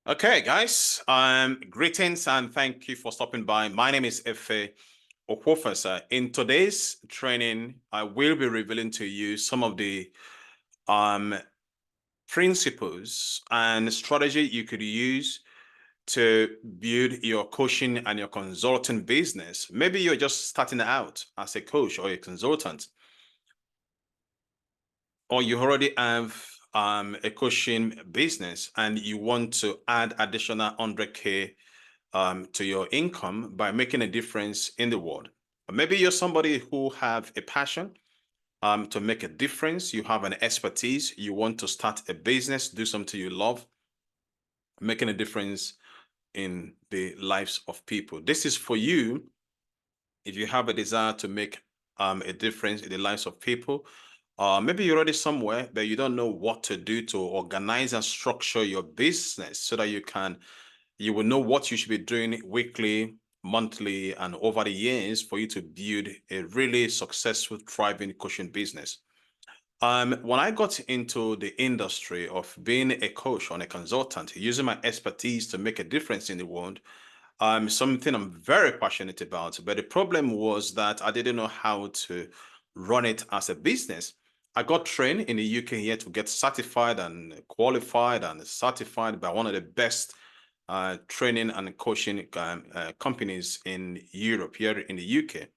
Okay, guys. Greetings and thank you for stopping by. My name is Efe Okwofesa. In today's training, I will be revealing to you some of the um principles and strategy you could use to build your coaching and your consulting business. Maybe you're just starting out as a coach or a consultant, or you already have a coaching business and you want to add additional 100K to your income by making a difference in the world. Maybe you're somebody who have a passion to make a difference. You have an expertise. You want to start a business, do something you love, making a difference in the lives of people. This is for you if you have a desire to make a difference in the lives of people. Maybe you're already somewhere, but you don't know what to do to organize and structure your business so that you will know what you should be doing weekly, monthly, and over the years for you to build a really successful, thriving coaching business. When I got into the industry of being a coach or a consultant, using my expertise to make a difference in the world, something I'm very passionate about. But the problem was that I didn't know how to run it as a business. I got trained in the UK here to get certified and qualified and certified by one of the best training and coaching companies in Europe, here in the UK.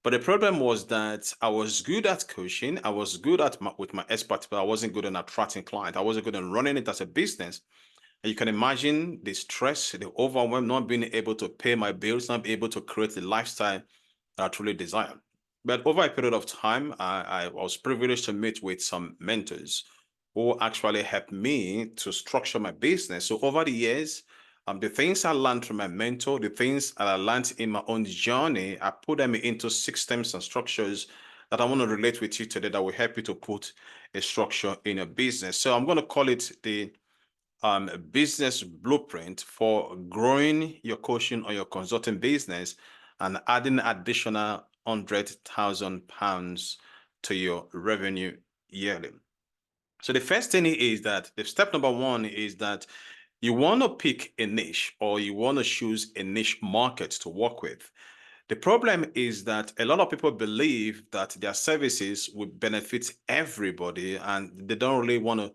But the problem was that I was good at coaching. I was good with my experts, but I wasn't good at attracting clients. I wasn't good at running it as a business. And you can imagine the stress, the overwhelm, not being able to pay my bills, not being able to create the lifestyle that I truly desire. But over a period of time, I was privileged to meet with some mentors who actually helped me to structure my business. So over the years, the things I learned from my mentor, the things that I learned in my own journey, I put them into systems and structures that I want to relate with you today that will help you to put a structure in your business. So I'm going to call it the business blueprint for growing your coaching or your consulting business and adding additional £100,000 to your revenue yearly. So the first thing is that the step number one is that you want to pick a niche or you want to choose a niche market to work with. The problem is that a lot of people believe that their services will benefit everybody and they don't really want to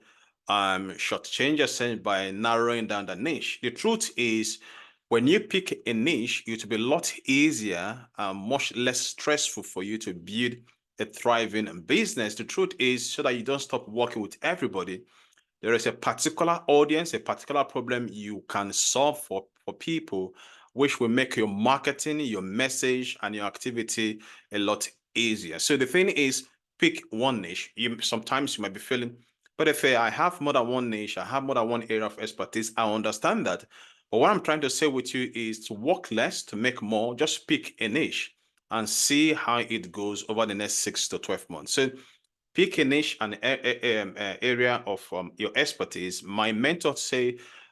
shortchange yourself by narrowing down the niche. The truth is, when you pick a niche, it will be a lot easier and much less stressful for you to build a thriving business. The truth is, so that you don't stop working with everybody, there is a particular audience, a particular problem you can solve for people, which will make your marketing, your message, and your activity a lot easier. So the thing is, pick one niche. Sometimes you might be feeling, but if I have more than one niche, I have more than one area of expertise, I understand that. But what I'm trying to say with you is to work less, to make more. Just pick a niche and see how it goes over the next 6 to 12 months. So pick a niche and area of your expertise. My mentor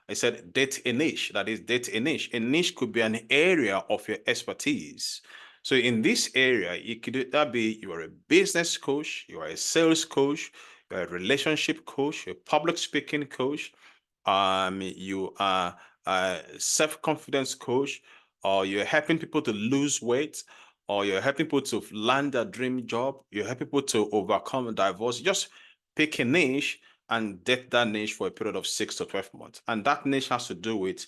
I said, date a niche. That is, date a niche. A niche could be an area of your expertise. So in this area, it could that be you are a business coach, you are a sales coach, you're a relationship coach, you're a public speaking coach, you are a self-confidence coach, or you're helping people to lose weight, or you're helping people to land a dream job, you're helping people to overcome divorce. Just pick a niche and date that niche for a period of 6 to 12 months. And that niche has to do with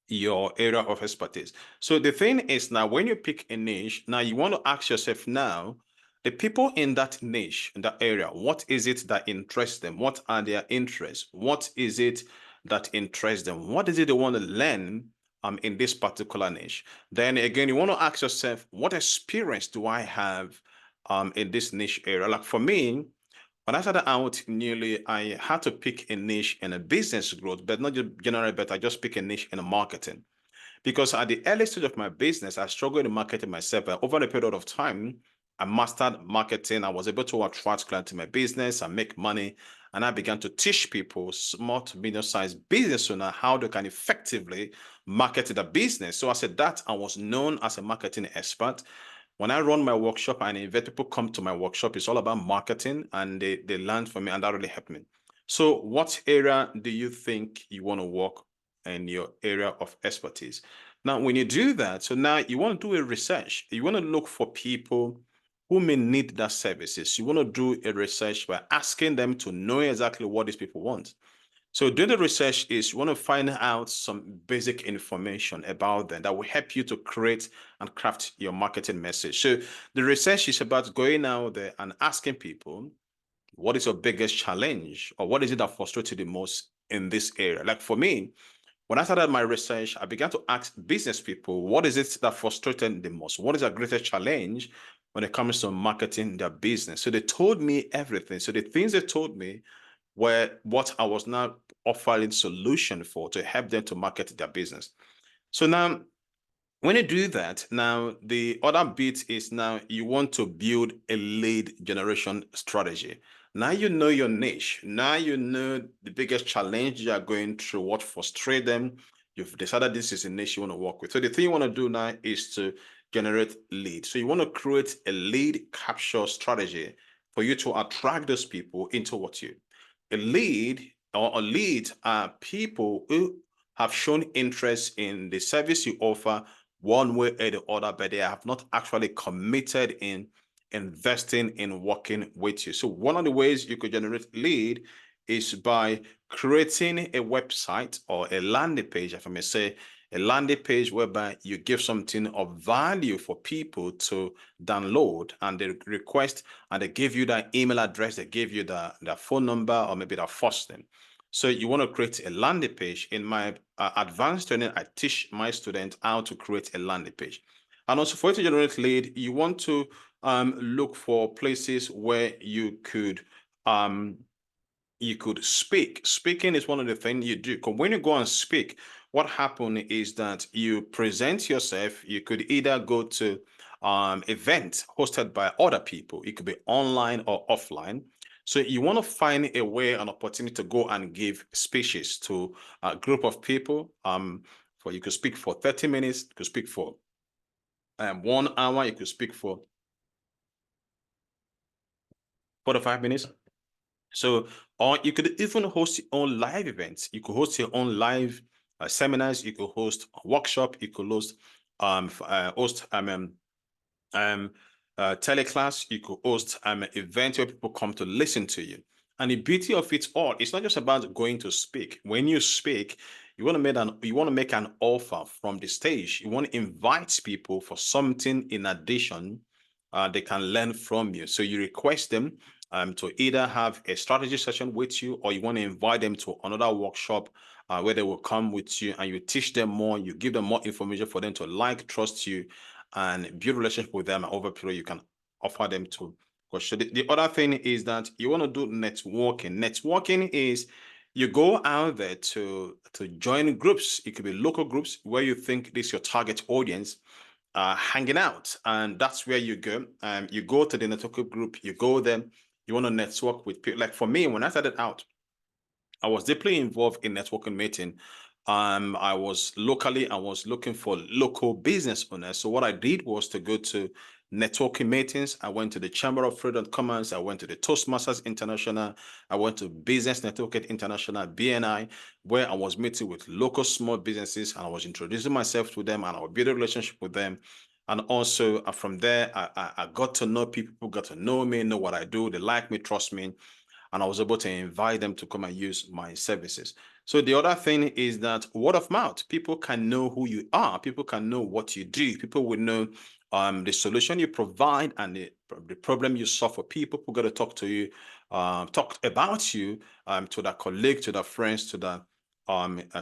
your area of expertise. So the thing is, now when you pick a niche, now you want to ask yourself now, the people in that niche, in that area, what is it that interests them? What are their interests? What is it that interests them? What is it they want to learn in this particular niche? Then again, you want to ask yourself, what experience do I have in this niche area? Like for me, when I started out newly, I had to pick a niche in a business growth, but not just generally, but I just pick a niche in a marketing. Because at the early stage of my business, I struggled in marketing myself. But over a period of time, I mastered marketing. I was able to attract clients to my business and make money. And I began to teach people, small to medium-sized business owner, how they can effectively market their business. So I said that I was known as a marketing expert. When I run my workshop and invite people come to my workshop, it's all about marketing and they learn from me and that really helped me. So what area do you think you want to work in your area of expertise? Now, when you do that, so now you want to do a research. You want to look for people who may need that services. You want to do a research by asking them to know exactly what these people want. So doing the research is you want to find out some basic information about them that will help you to create and craft your marketing message. So the research is about going out there and asking people, what is your biggest challenge, or what is it that frustrates you the most in this area? Like for me, when I started my research, I began to ask business people, what is it that frustrated them the most? What is their greatest challenge when it comes to marketing their business? So they told me everything. So the things they told me were what I was now offering solution for to help them to market their business. So now when you do that, now the other bit is now you want to build a lead generation strategy. Now you know your niche. Now you know the biggest challenge you are going through, what frustrates them. You've decided this is a niche you want to work with. So the thing you want to do now is to generate leads. So you want to create a lead capture strategy for you to attract those people into what you. A lead or a lead are people who have shown interest in the service you offer one way or the other, but they have not actually committed in investing in working with you. So one of the ways you could generate lead is by creating a website or a landing page, if I may say, a landing page whereby you give something of value for people to download, and they request and they give you that email address, they give you the phone number or maybe the first name. So you want to create a landing page. In my advanced training, I teach my students how to create a landing page. And also for you to generate lead, you want to look for places where you could speak. Speaking is one of the things you do. Because when you go and speak, what happens is that you present yourself. You could either go to event hosted by other people. It could be online or offline. So you want to find a way, an opportunity to go and give speeches to a group of people. For you could speak for 30 minutes, you could speak for 1 hour, you could speak for 45 minutes. So, or you could even host your own live events. You could host your own live seminars. You could host a workshop. You could host teleclass. You could host events where people come to listen to you. And the beauty of it all, it's not just about going to speak. When you speak, you want to make an offer from the stage. You want to invite people for something in addition they can learn from you. So you request them to either have a strategy session with you, or you want to invite them to another workshop where they will come with you and you teach them more. You give them more information for them to like, trust you, and build relationship with them. And over a period, you can offer them to. So the other thing is that you want to do networking. Networking is you go out there to join groups. It could be local groups where you think this is your target audience hanging out, and that's where you go. You go to the networking group. You go there. You want to network with people. Like for me, when I started out, I was deeply involved in networking meeting. I was looking for local business owners. So what I did was to go to networking meetings. I went to the Chamber of Trade and Commerce. I went to the Toastmasters International. I went to Business Networking International, BNI, where I was meeting with local small businesses, and I was introducing myself to them, and I would build a relationship with them. And also from there, I got to know people, who got to know me, know what I do. They like me, trust me, and I was able to invite them to come and use my services. So the other thing is that word of mouth, people can know who you are, people can know what you do, people will know the solution you provide and the problem you solve for people who got to talk to you, talk about you to their colleague, to their friends, to their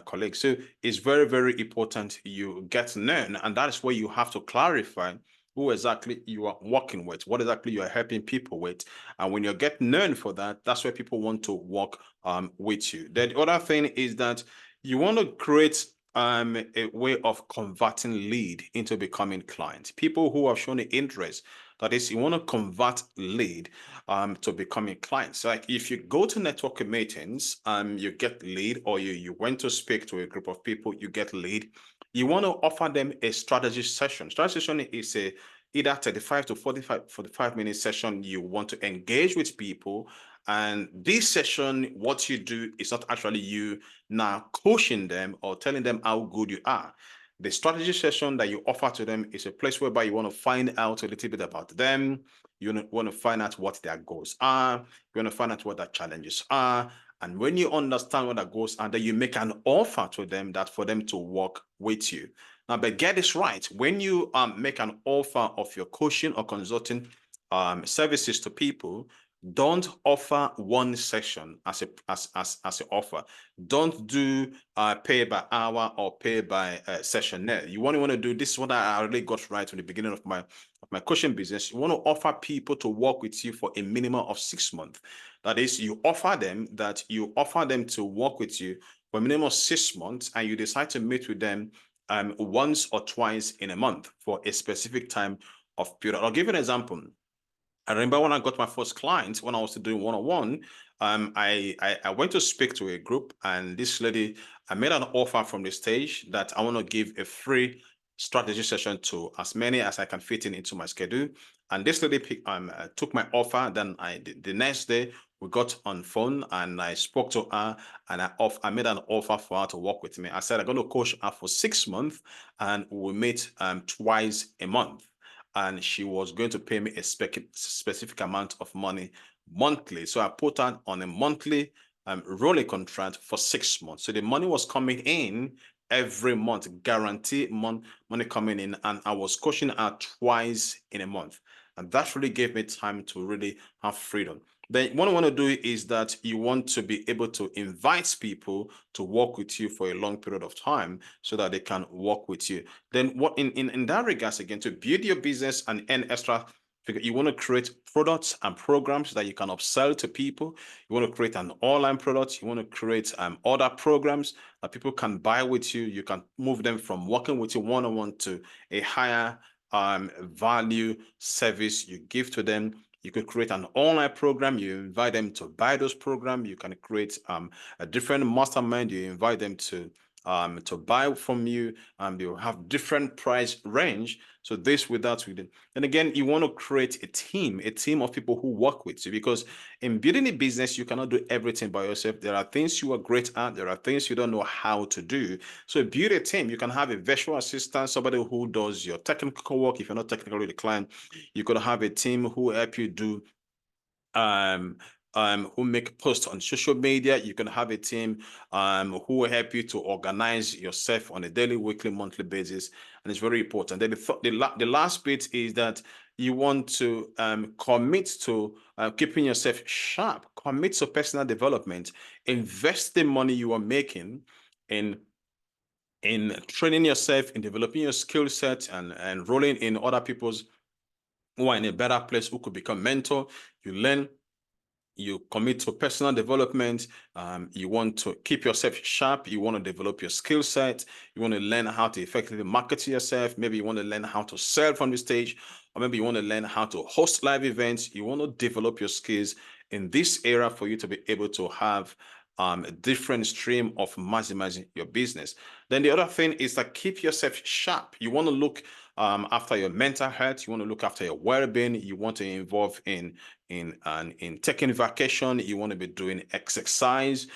colleagues. So it's very, very important you get known, and that is where you have to clarify who exactly you are working with, what exactly you are helping people with. And when you get known for that, that's where people want to work with you. Then the other thing is that you want to create a way of converting lead into becoming clients. People who have shown the interest. That is, you want to convert lead to becoming clients. So like if you go to networking meetings, you get lead, or you went to speak to a group of people, you get lead. You want to offer them a strategy session. Strategy session is either 35 to 45 minute session. You want to engage with people And this session, what you do is not actually you now coaching them or telling them how good you are. The strategy session that you offer to them is a place whereby you want to find out a little bit about them. You want to find out what their goals are. You want to find out what their challenges are. And when you understand what their goals are, then you make an offer to them that for them to work with you. Now, but get this right. When you make an offer of your coaching or consulting services to people, don't offer one session as an offer. Don't do pay by hour or pay by session. No, you want to do this is what I really got right from the beginning of my coaching business. You want to offer people to work with you for a minimum of 6 months. That is, you offer them to work with you for a minimum of 6 months, and you decide to meet with them once or twice in a month for a specific time of period. I'll give you an example. I remember when I got my first client, when I was doing one-on-one, I went to speak to a group, and this lady, I made an offer from the stage that I want to give a free strategy session to as many as I can fit into my schedule. And this lady took my offer. Then the next day we got on phone and I spoke to her, and I made an offer for her to work with me. I said I'm going to coach her for 6 months, and we'll meet twice a month, and she was going to pay me a specific amount of money monthly. So I put her on a monthly rolling contract for 6 months. So the money was coming in every month, guarantee money coming in, and I was coaching her twice in a month. And that really gave me time to really have freedom. Then what I want to do is that you want to be able to invite people to work with you for a long period of time so that they can work with you. Then what in that regards, again, to build your business and earn extra, you want to create products and programs that you can upsell to people. You want to create an online product. You want to create other programs that people can buy with you. You can move them from working with you one-on-one to a higher value service you give to them. You could create an online program. You invite them to buy those programs. You can create a different mastermind. You invite them to buy from you. They'll have different price range. So this without with it. And again, you want to create a team of people who work with you, because in building a business, you cannot do everything by yourself. There are things you are great at. There are things you don't know how to do. So build a team. You can have a virtual assistant, somebody who does your technical work. If you're not technically declined, you could have a team who help you do who make posts on social media. You can have a team who will help you to organize yourself on a daily, weekly, monthly basis, and it's very important. Then the last bit is that you want to commit to keeping yourself sharp, commit to personal development, invest the money you are making in training yourself, in developing your skill set, and enrolling in other people's who are in a better place, who could become mentor. You learn, you commit to personal development. You want to keep yourself sharp. You want to develop your skill set. You want to learn how to effectively market yourself. Maybe you want to learn how to sell from the stage, or maybe you want to learn how to host live events. You want to develop your skills in this area for you to be able to have a different stream of maximizing your business. Then the other thing is that keep yourself sharp. You want to look after your mental health. You want to look after your well-being. You want to involve in taking vacation. You want to be doing exercise.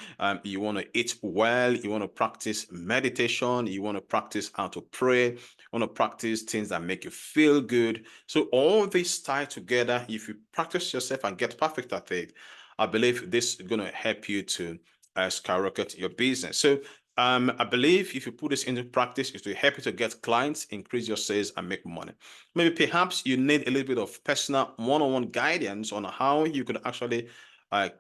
You want to eat well. You want to practice meditation. You want to practice how to pray. You want to practice things that make you feel good. So all this tied together, if you practice yourself and get perfect at it, I believe this is going to help you to skyrocket your business. So I believe if you put this into practice, it will help you to get clients, increase your sales, and make money. Maybe perhaps you need a little bit of personal one-on-one guidance on how you could actually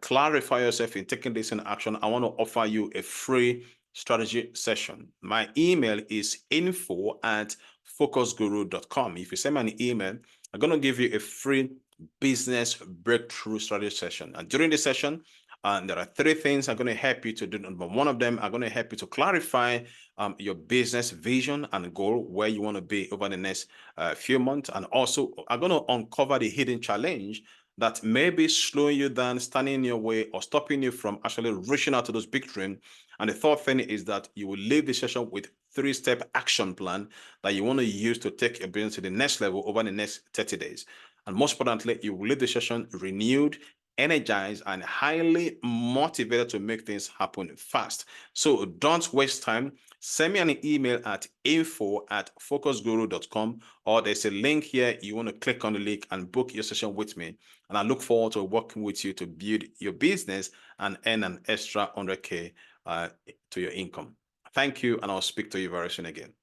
clarify yourself in taking this in action. I want to offer you a free strategy session. My email is info@focusguru.com. If you send me an email, I'm going to give you a free business breakthrough strategy session. And during the session, there are 3 things I'm going to help you to do. Number one of them, I'm going to help you to clarify your business vision and goal, where you want to be over the next few months. And also, I'm going to uncover the hidden challenge that may be slowing you down, standing in your way, or stopping you from actually reaching out to those big dreams. And the third thing is that you will leave the session with 3-step action plan that you want to use to take your business to the next level over the next 30 days. And most importantly, you will leave the session renewed, energized and highly motivated to make things happen fast. So don't waste time. Send me an email at info@focusguru.com, or there's a link here. You want to click on the link and book your session with me. And I look forward to working with you to build your business and earn an extra 100K to your income. Thank you, and I'll speak to you very soon again.